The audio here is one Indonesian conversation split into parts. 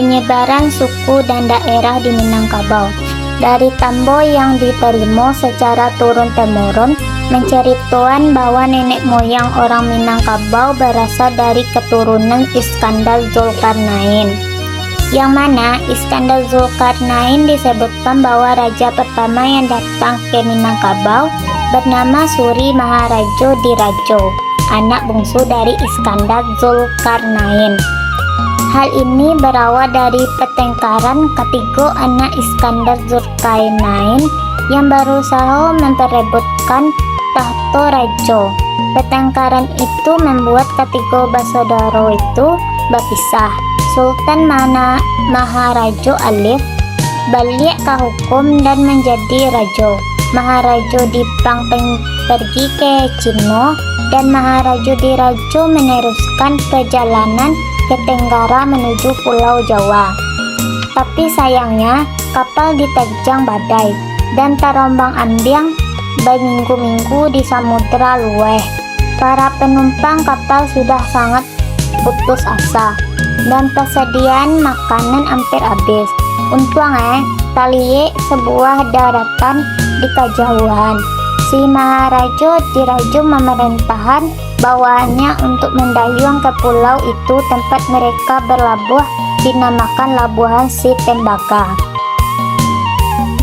penyebaran suku dan daerah di Minangkabau. Dari tambo yang diterima secara turun-temurun, menceritakan bahwa nenek moyang orang Minangkabau berasal dari keturunan Iskandar Zulkarnain. Yang mana Iskandar Zulkarnain disebutkan bahwa raja pertama yang datang ke Minangkabau bernama Suri Maharajo Dirajo, anak bungsu dari Iskandar Zulkarnain. Hal ini berawal dari pertengkaran ketiga anak Iskandar Zulkarnain yang berusaha memperebutkan tahta raja. Pertengkaran itu membuat ketiga bersaudara itu berpisah. Sultan Maharajo Alif balik ke hukum dan menjadi raja. Maharajo Dipang pergi ke Cina dan Maharajo Dirajo meneruskan perjalanan ke Tenggara menuju Pulau Jawa. Tapi sayangnya kapal diterjang badai dan terombang-ambing berminggu-minggu di samudera luweh. Para penumpang kapal sudah sangat putus asa dan persediaan makanan hampir habis. Untung talie sebuah daratan di kejauhan. Si Maharajo Dirajo memerintahkan bawahannya untuk mendayung ke pulau itu. Tempat mereka berlabuh dinamakan Labuhan Si Tembaga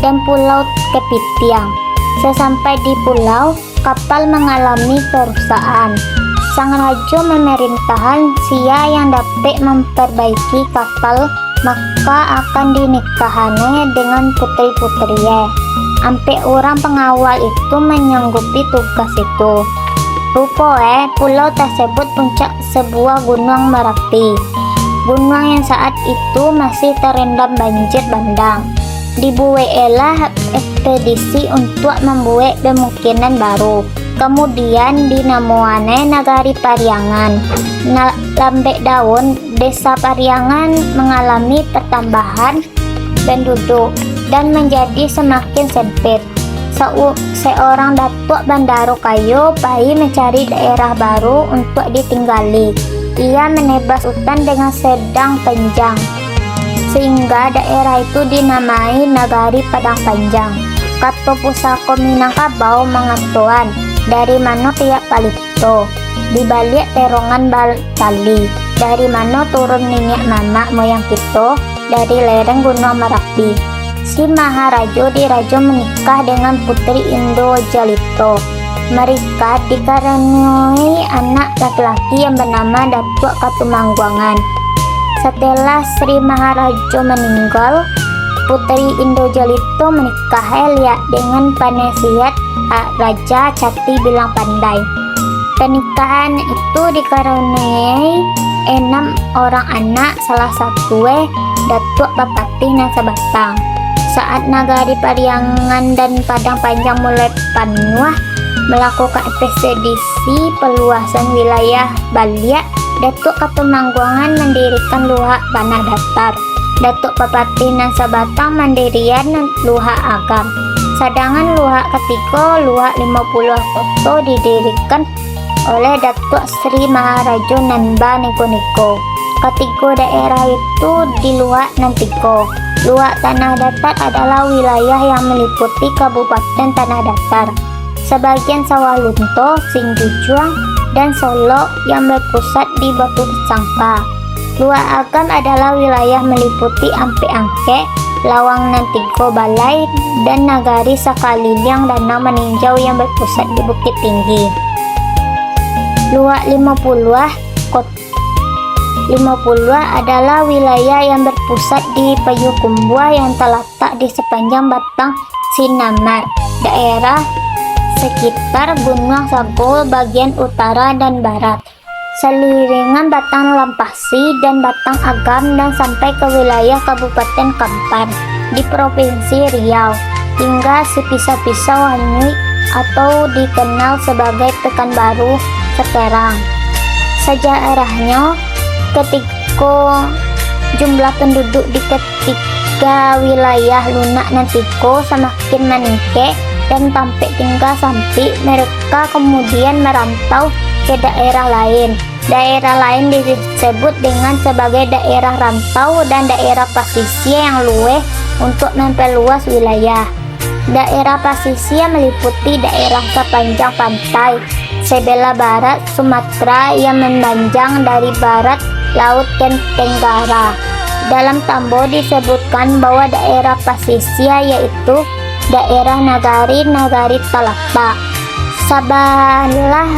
dan Pulau Kepitiang. Sesampai di pulau, kapal mengalami kerusakan. Sang raja memerintahkan sia yang dapat memperbaiki kapal, maka akan dinikahannya dengan putri-putrinya. Sampai orang pengawal itu menyanggupi tugas itu. Pulau tersebut puncak sebuah gunung Merapi. Gunung yang saat itu masih terendam banjir bandang. Dibuatlah ekspedisi untuk membuat pemukiman baru. Kemudian dinamakan Nagari Pariangan. Lambat daun, desa Pariangan mengalami pertambahan penduduk dan menjadi semakin sempit. Seorang datuk Bandaro Kayo pergi mencari daerah baru untuk ditinggali. Ia menebas hutan dengan sedang panjang, sehingga daerah itu dinamai Nagari Padang Panjang. Kata pusaka Minangkabau mengatakan, dari mana tiap palito, di balik terongan Bali, dari mana turun minyak mama moyang kita, dari lereng Gunung Merapi. Si Maharajo Dirajo menikah dengan Putri Indo Jalito. Mereka dikaruniai anak laki-laki yang bernama Datuk Katumangguangan. Setelah Sri Maharajo meninggal, Putri Indo Jalito menikah dengan penasihat Raja Cati Bilang Pandai. Pernikahan itu dikaruniai 6 orang anak, salah satu Datuk Bapati Nasabatang. Saat Nagari Pariangan dan Padang Panjang mulai penuh melakukan ekspedisi peluasan wilayah Baliak, Datuk Katumangguangan mendirikan Luhak Tanah Datar. Datuk Bapati Nasabatang mendirikan Luhak Agam. Sedangkan Luhak ketiga, Luhak 50 Koto, didirikan oleh Datuk Sri Maharajo Nanba Niko. Ketiga daerah itu di Luhak Nantiko. Luhak Tanah Datar adalah wilayah yang meliputi Kabupaten Tanah Datar, sebagian Sawalunto, Singjujuang, dan Solo yang berpusat di Batu Sangka. Luhak Agam adalah wilayah meliputi Ampe-Angke, Lawang Nantiko Balai, dan Nagari Sakaliling Danau Meninjau yang berpusat di Bukit Tinggi. Luhak 50 adalah wilayah yang berpusat di Payakumbuh yang terletak di sepanjang Batang Sinamar, daerah sekitar Gunung Sagol bagian utara dan barat, seliringan Batang Lampasi dan Batang Agam, dan sampai ke wilayah Kabupaten Kampar di Provinsi Riau, hingga sepisah-pisah Wanyuik atau dikenal sebagai Pekanbaru sekarang. Sejarahnya, ketika jumlah penduduk di ketiga wilayah lunak Nantiko semakin meningkat dan sampai tinggal sampai mereka kemudian merantau ke daerah lain. Daerah lain disebut dengan sebagai daerah rantau dan daerah pasisir yang luweh untuk memperluas wilayah. Daerah pasisir meliputi daerah sepanjang pantai sebelah barat Sumatera yang memanjang dari barat Laut ke Tenggara. Dalam Tambo disebutkan bahwa daerah pasisir yaitu daerah Nagari Talapak. Sebelah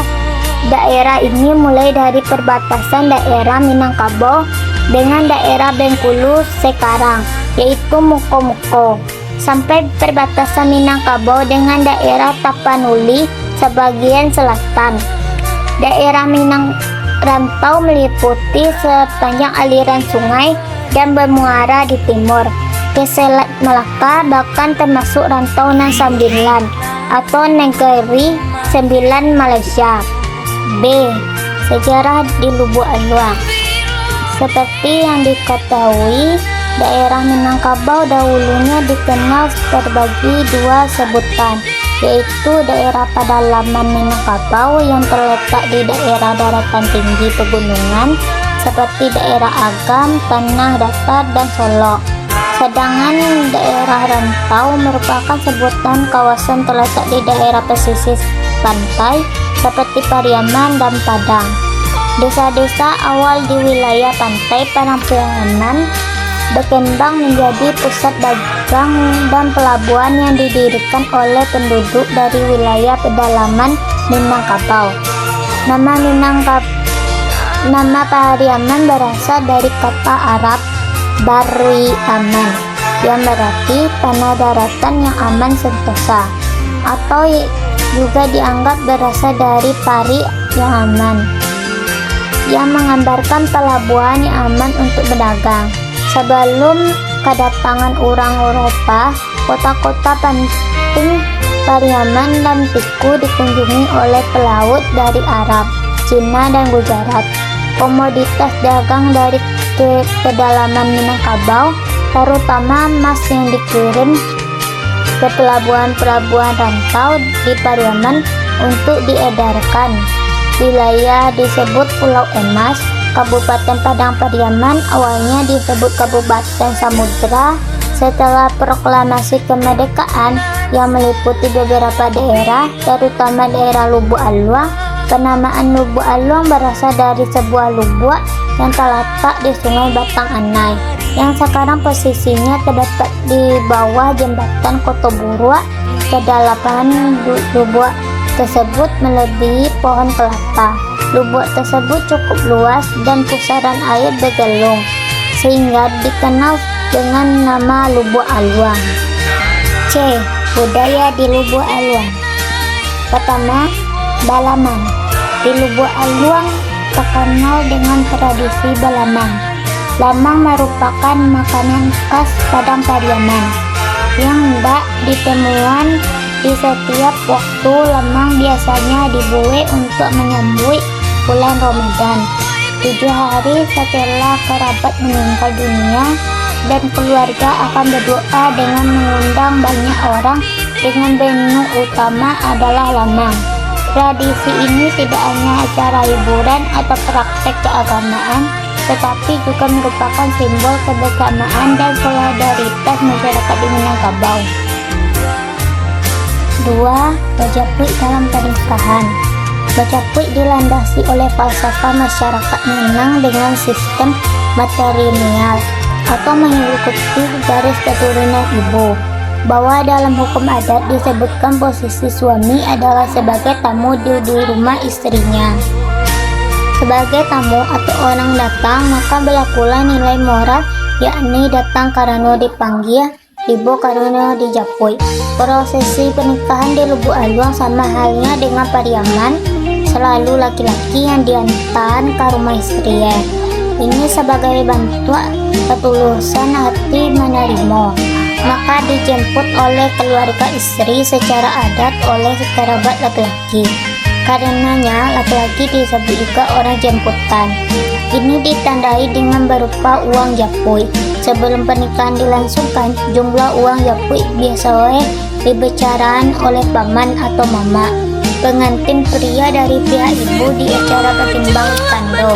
daerah ini mulai dari perbatasan daerah Minangkabau dengan daerah Bengkulu sekarang, yaitu Muko-Muko, sampai perbatasan Minangkabau dengan daerah Tapanuli sebagian selatan. Daerah Minang Rantau meliputi sepanjang aliran sungai dan bermuara di timur ke Selat Melaka, bahkan termasuk rantau Nan Sambilan atau Negeri Sembilan Malaysia. B. Sejarah di Lubuk Aluang. Seperti yang diketahui, daerah Minangkabau dahulunya dikenal terbagi dua sebutan, yaitu daerah pedalaman Minangkabau yang terletak di daerah daratan tinggi pegunungan seperti daerah Agam, Tanah Datar, dan Solok. Sedangkan daerah rantau merupakan sebutan kawasan terletak di daerah pesisir pantai seperti Pariaman dan Padang. Desa-desa awal di wilayah pantai Parangpangan berkembang menjadi pusat dagang dan pelabuhan yang didirikan oleh penduduk dari wilayah pedalaman Minangkabau. Nama Pariaman berasal dari kata Arab Barri Aman yang berarti tanah daratan yang aman sentosa, atau juga dianggap berasal dari pari yang aman, yang menggambarkan pelabuhan yang aman untuk berdagang. Sebelum kedatangan orang Eropa, kota-kota penting Pariaman dan Piku dikunjungi oleh pelaut dari Arab, Cina, dan Gujarat. Komoditas dagang dari pedalaman Minangkabau, terutama emas yang dikirim ke pelabuhan-pelabuhan rantau di Pariaman untuk diedarkan. Wilayah disebut Pulau Emas. Kabupaten Padang Pariaman awalnya disebut Kabupaten Samudra setelah proklamasi kemerdekaan yang meliputi beberapa daerah, terutama daerah Lubuk Aluang. Penamaan Lubuk Aluang berasal dari sebuah lubuk yang terletak di Sungai Batang Anai, yang sekarang posisinya terdapat di bawah jembatan Kotoburua. Kedalaman lubuk tersebut melebihi pohon kelapa. Lubuk tersebut cukup luas dan pusaran air bergelung, sehingga dikenal dengan nama Lubuk Aluang. C. Budaya di Lubuk Aluang. Pertama, Balaman. Di Lubuk Aluang terkenal dengan tradisi Balamang. Lamang merupakan makanan khas Padang Pariaman yang hendak ditemukan di setiap waktu. Lamang biasanya dibuat untuk menyambut bulan Ramadan, 7 hari setelah kerabat meninggal dunia, dan keluarga akan berdoa dengan mengundang banyak orang dengan menu utama adalah lamang. Tradisi ini tidak hanya acara hiburan atau praktek keagamaan, tetapi juga merupakan simbol kebersamaan dan solidaritas masyarakat di Minangkabau. 2. Bajaput dalam pernikahan. Bajaput dilandasi oleh falsafah masyarakat Minang dengan sistem matrilineal atau mengikuti garis keturunan ibu, bahwa dalam hukum adat disebutkan posisi suami adalah sebagai tamu di rumah istrinya. Sebagai tamu atau orang datang, maka berlakulah nilai moral, yakni datang karena dipanggil, ibu karena dijapui. Prosesi pernikahan di Lubuk Aluang sama halnya dengan Pariaman, selalu laki-laki yang diantar ke rumah istrinya. Ini sebagai bentuk ketulusan hati menerima, maka dijemput oleh keluarga istri secara adat oleh kerabat laki-laki. Karenanya laki-laki disebut juga orang jemputan. Ini ditandai dengan berupa uang japui. Sebelum pernikahan dilangsungkan, jumlah uang japui biasanya dibicarakan oleh paman atau mama. pengantin pria dari pihak ibu di acara ketimbang tando.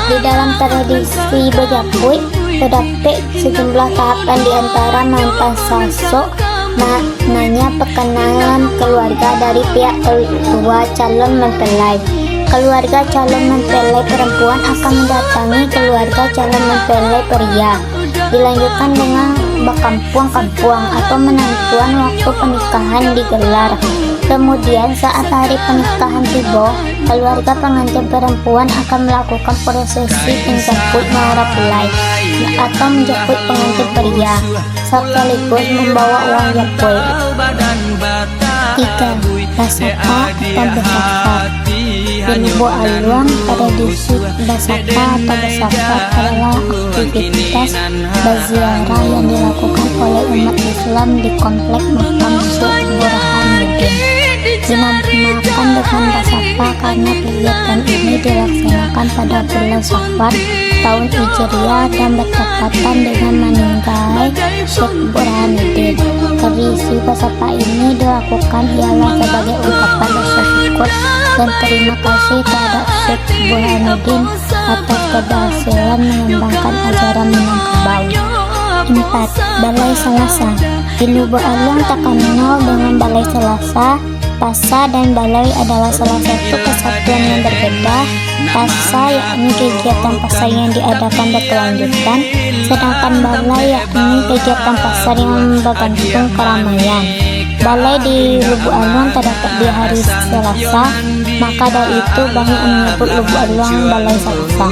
Di dalam tradisi Bejapui, terdapat sejumlah tahapan di antara mantan sasok, maknanya perkenalan keluarga dari pihak kedua calon mempelai. Keluarga calon mempelai perempuan akan mendatangi keluarga calon mempelai pria. Dilanjutkan dengan berkampuang-kampuang atau menentuan waktu pernikahan digelar. Kemudian saat hari pernikahan tiba, keluarga pengantin perempuan akan melakukan prosesi penjemput mempelai atau menjemput pengantin pria, sekaligus membawa uang japui. 3. Basaka atau bersafar. Di Lubuk Aluang, tradisi basaka atau bersafar adalah aktivitas berziarah yang dilakukan oleh umat Islam di komplek makam Syekh Burhanuddin. Dinamakan dengan basaka karena kegiatan ini dilaksanakan pada bulan Safar tahun Hijriah dan bertepatan dengan meninggal Syekh Burhanuddin. Tradisi basaka ini dilakukan ialah sebagai ungkapan rasa syukur dan terima kasih terhadap Syekh Burhanuddin atas keberhasilan mengembangkan ajaran Minangkabau. 4. Balai Selasa. Di Lubuk Aluang tak kenal dengan Balai Selasa. Pasa dan balai adalah salah satu kesatuan yang berbeda. Pasa yakni kegiatan pasar yang diadakan berkelanjutan, sedangkan balai yakni kegiatan pasar yang bergantung keramaian. Balai di Lubuk Aluang terdapat di hari Selasa, maka dari itu banyak menyebut Lubuk Aluang Balai Selasa.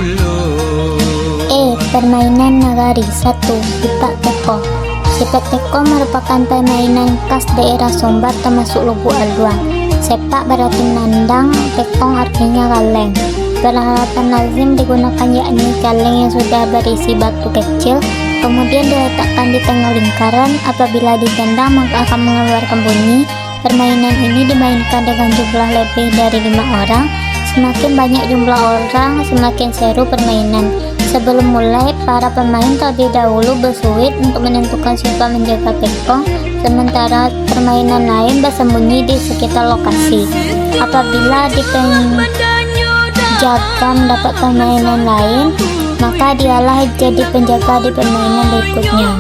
Permainan nagari. 1. Sepak teko. Sepak teko merupakan permainan khas daerah Sumbar termasuk Lubuk Aluang. Sepak berarti menandang, tekong artinya kaleng. Peralatan lazim digunakan yakni kaleng yang sudah berisi batu kecil, kemudian diletakkan di tengah lingkaran. Apabila ditendang maka akan mengeluarkan bunyi. Permainan ini dimainkan dengan jumlah lebih dari 5 orang. Semakin banyak jumlah orang, semakin seru permainan. Sebelum mulai, para pemain terlebih dahulu bersuit untuk menentukan siapa menjaga tekong, sementara permainan lain bersembunyi di sekitar lokasi. Apabila penjaga mendapat permainan lain, maka dialah jadi penjaga di permainan berikutnya.